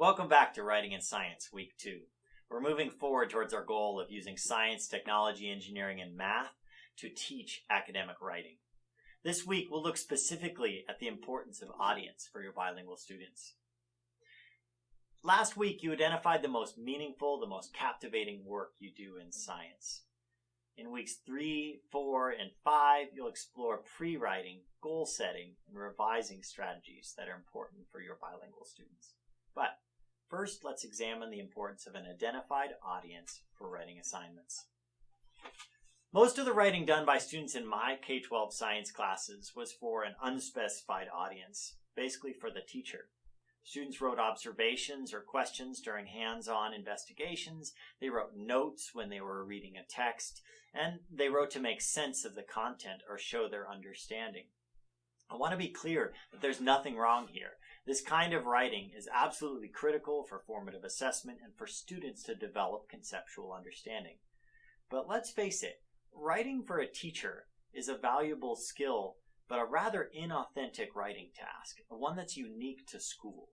Welcome back to Writing in Science, Week 2. We're moving forward towards our goal of using science, technology, engineering, and math to teach academic writing. This week, we'll look specifically at the importance of audience for your bilingual students. Last week, you identified the most meaningful, the most captivating work you do in science. In weeks 3, 4, and 5, you'll explore pre-writing, goal setting, and revising strategies that are important for your bilingual students. But first, let's examine the importance of an identified audience for writing assignments. Most of the writing done by students in my K-12 science classes was for an unspecified audience, basically for the teacher. Students wrote observations or questions during hands-on investigations, they wrote notes when they were reading a text, and they wrote to make sense of the content or show their understanding. I want to be clear that there's nothing wrong here. This kind of writing is absolutely critical for formative assessment and for students to develop conceptual understanding. But let's face it, writing for a teacher is a valuable skill, but a rather inauthentic writing task, one that's unique to school.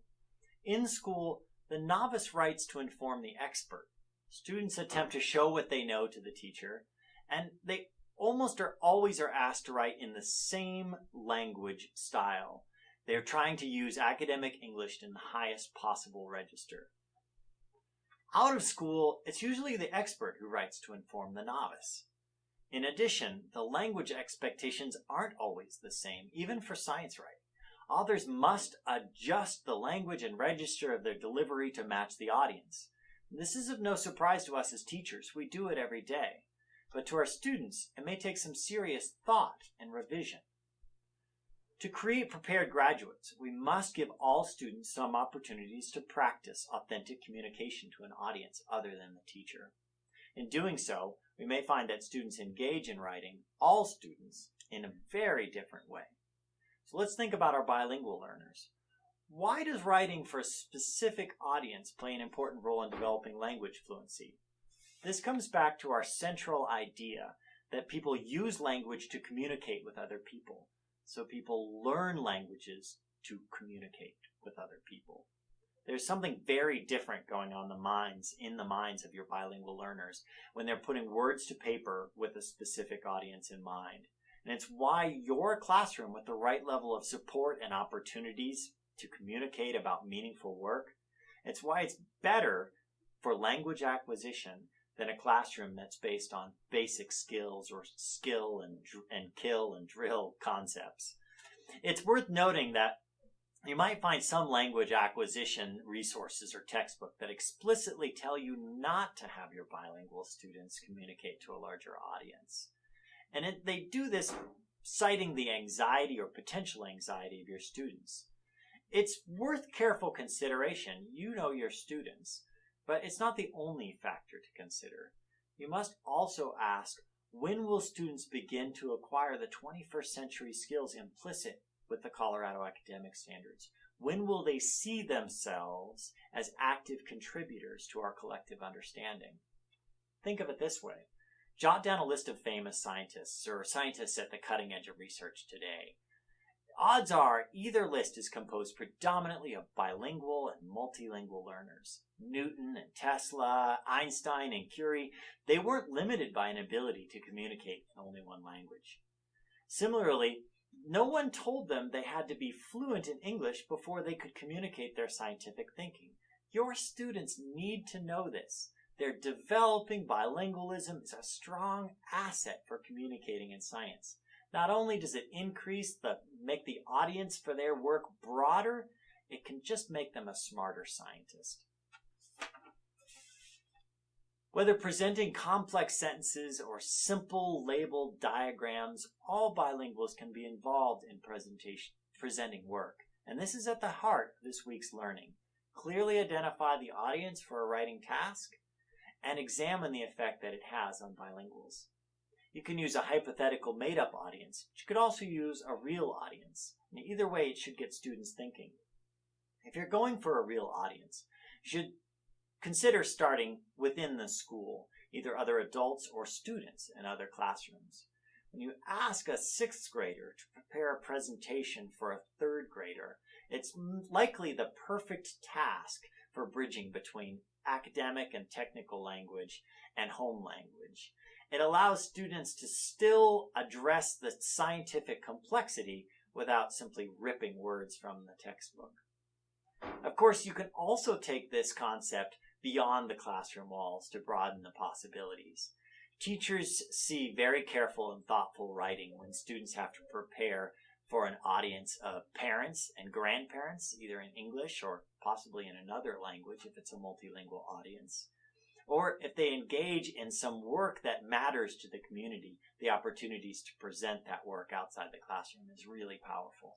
In school, the novice writes to inform the expert. Students attempt to show what they know to the teacher, and they almost always are asked to write in the same language style. They are trying to use academic English in the highest possible register. Out of school, it's usually the expert who writes to inform the novice. In addition, the language expectations aren't always the same, even for science writing. Authors must adjust the language and register of their delivery to match the audience. This is of no surprise to us as teachers. We do it every day. But to our students, it may take some serious thought and revision. To create prepared graduates, we must give all students some opportunities to practice authentic communication to an audience other than the teacher. In doing so, we may find that students engage in writing, all students, in a very different way. So let's think about our bilingual learners. Why does writing for a specific audience play an important role in developing language fluency? This comes back to our central idea that people use language to communicate with other people. So people learn languages to communicate with other people. There's something very different going on in the minds of your bilingual learners when they're putting words to paper with a specific audience in mind. And it's why your classroom with the right level of support and opportunities to communicate about meaningful work, it's why it's better for language acquisition than a classroom that's based on basic skills or skill and kill and drill concepts. It's worth noting that you might find some language acquisition resources or textbook that explicitly tell you not to have your bilingual students communicate to a larger audience. And they do this citing the anxiety or potential anxiety of your students. It's worth careful consideration. You know your students. But it's not the only factor to consider. You must also ask, when will students begin to acquire the 21st century skills implicit with the Colorado academic standards? When will they see themselves as active contributors to our collective understanding? Think of it this way. Jot down a list of famous scientists or scientists at the cutting edge of research today. Odds are either list is composed predominantly of bilingual and multilingual learners. Newton and Tesla, Einstein and Curie, they weren't limited by an ability to communicate in only one language. Similarly, no one told them they had to be fluent in English before they could communicate their scientific thinking. Your students need to know this. Their developing bilingualism is a strong asset for communicating in science. Not only does it make the audience for their work broader, it can just make them a smarter scientist. Whether presenting complex sentences or simple labeled diagrams, all bilinguals can be involved in presenting work. And this is at the heart of this week's learning. Clearly identify the audience for a writing task and examine the effect that it has on bilinguals. You can use a hypothetical made-up audience, but you could also use a real audience. And either way, it should get students thinking. If you're going for a real audience, you should consider starting within the school, either other adults or students in other classrooms. When you ask a sixth grader to prepare a presentation for a third grader, it's likely the perfect task for bridging between academic and technical language and home language. It allows students to still address the scientific complexity without simply ripping words from the textbook. Of course, you can also take this concept beyond the classroom walls to broaden the possibilities. Teachers see very careful and thoughtful writing when students have to prepare for an audience of parents and grandparents, either in English or possibly in another language if it's a multilingual audience. Or if they engage in some work that matters to the community, the opportunities to present that work outside the classroom is really powerful.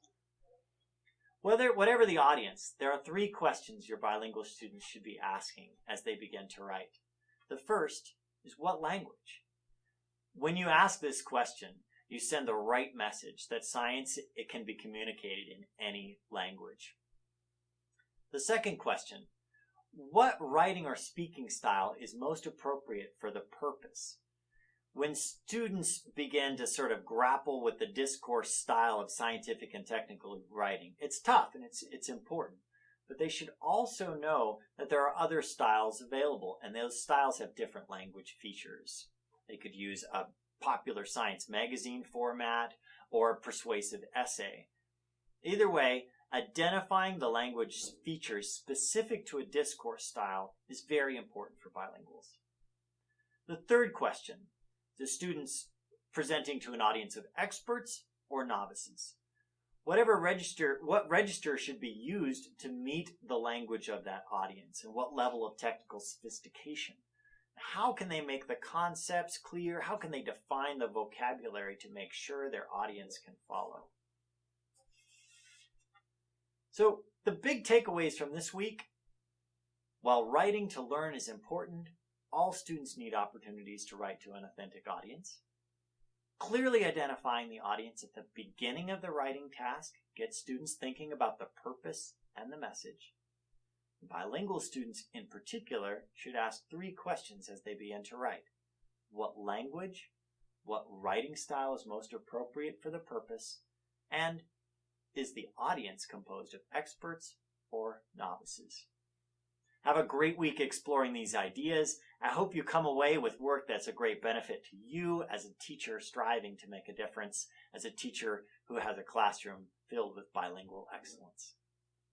Whatever the audience, there are 3 questions your bilingual students should be asking as they begin to write. The first is, what language? When you ask this question, you send the right message that science, it can be communicated in any language. The second question, what writing or speaking style is most appropriate for the purpose? When students begin to sort of grapple with the discourse style of scientific and technical writing, it's tough and it's important, but they should also know that there are other styles available, and those styles have different language features. They could use a popular science magazine format or a persuasive essay. Either way, identifying the language features specific to a discourse style is very important for bilinguals. The third question, the students presenting to an audience of experts or novices. What register should be used to meet the language of that audience, and what level of technical sophistication? How can they make the concepts clear? How can they define the vocabulary to make sure their audience can follow? So the big takeaways from this week: while writing to learn is important, all students need opportunities to write to an authentic audience. Clearly identifying the audience at the beginning of the writing task gets students thinking about the purpose and the message. Bilingual students in particular should ask 3 questions as they begin to write. What language? What writing style is most appropriate for the purpose? And is the audience composed of experts or novices? Have a great week exploring these ideas. I hope you come away with work that's a great benefit to you as a teacher striving to make a difference, as a teacher who has a classroom filled with bilingual excellence.